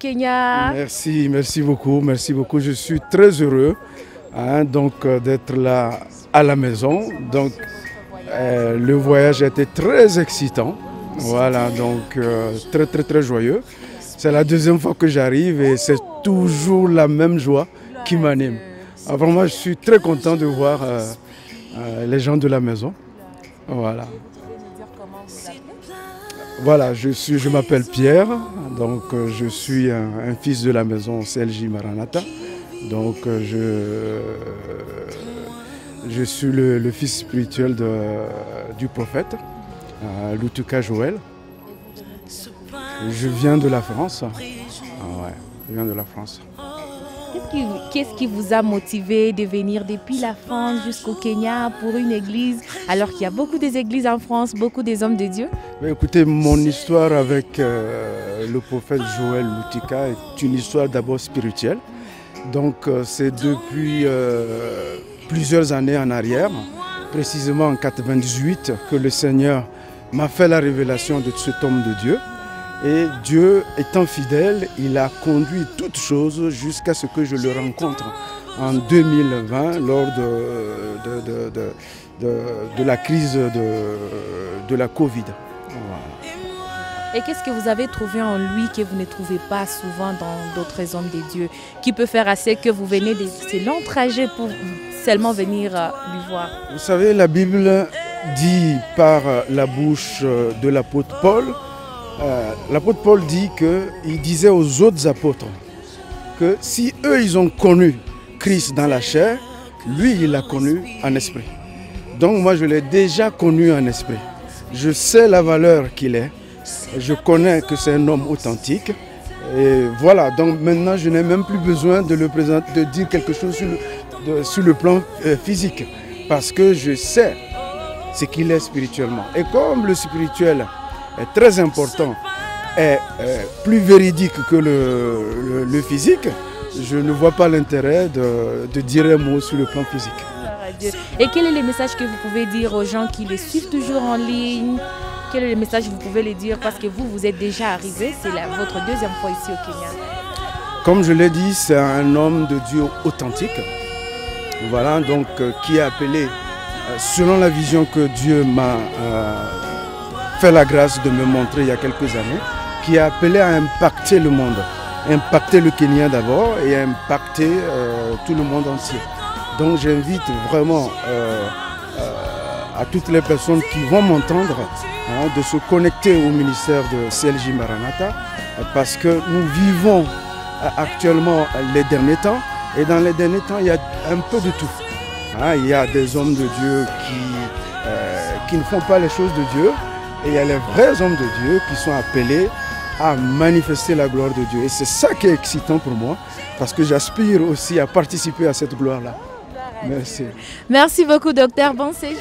Kenya. Merci, merci beaucoup, merci beaucoup. Je suis très heureux d'être là à la maison. Donc, le voyage a été très excitant. Voilà, donc très, très, très joyeux. C'est la deuxième fois que j'arrive et c'est toujours la même joie qui m'anime. Vraiment, je suis très content de voir les gens de la maison. Voilà. Voilà, je m'appelle Pierre, donc je suis un fils de la maison CLJ Maranatha. Donc je suis le fils spirituel du prophète, Lutuka Joël. Je viens de la France. Ouais, je viens de la France. Qu'est-ce qui vous a motivé de venir depuis la France jusqu'au Kenya pour une église, alors qu'il y a beaucoup d'églises en France, beaucoup des hommes de Dieu? Écoutez, mon histoire avec le prophète Joël Lutuka est une histoire d'abord spirituelle. Donc c'est depuis plusieurs années en arrière, précisément en 1998, que le Seigneur m'a fait la révélation de cet homme de Dieu. Et Dieu étant fidèle, il a conduit toutes choses jusqu'à ce que je le rencontre en 2020 lors de la crise de la Covid. Voilà. Et qu'est-ce que vous avez trouvé en lui que vous ne trouvez pas souvent dans d'autres hommes de Dieu, qui peut faire assez que vous venez de ces longs trajets pour seulement venir lui voir? Vous savez, la Bible dit par la bouche de l'apôtre Paul, l'apôtre Paul dit qu'il disait aux autres apôtres que si eux ils ont connu Christ dans la chair, lui il l'a connu en esprit. Donc moi je l'ai déjà connu en esprit. Je sais la valeur qu'il est, je connais que c'est un homme authentique. Et voilà, donc maintenant je n'ai même plus besoin de le présenter, de dire quelque chose sur le plan physique, parce que je sais ce qu'il est spirituellement. Et comme le spirituel est très important, est plus véridique que le physique, je ne vois pas l'intérêt de dire un mot sur le plan physique. Et quel est le message que vous pouvez dire aux gens qui les suivent toujours en ligne? Quel est le message que vous pouvez les dire? Parce que vous êtes déjà arrivé, c'est votre deuxième fois ici au Kenya. Comme je l'ai dit, c'est un homme de Dieu authentique. Voilà, donc qui est appelé, selon la vision que Dieu m'a fait la grâce de me montrer il y a quelques années, qui est appelé à impacter le monde, impacter le Kenya d'abord et impacter tout le monde entier. Donc j'invite vraiment à toutes les personnes qui vont m'entendre de se connecter au ministère de CLJ Maranatha, parce que nous vivons actuellement les derniers temps, et dans les derniers temps il y a un peu de tout. Il y a des hommes de Dieu qui ne font pas les choses de Dieu, et il y a les vrais hommes de Dieu qui sont appelés à manifester la gloire de Dieu. Et c'est ça qui est excitant pour moi, parce que j'aspire aussi à participer à cette gloire-là. Merci. Merci beaucoup, docteur. Bon séjour.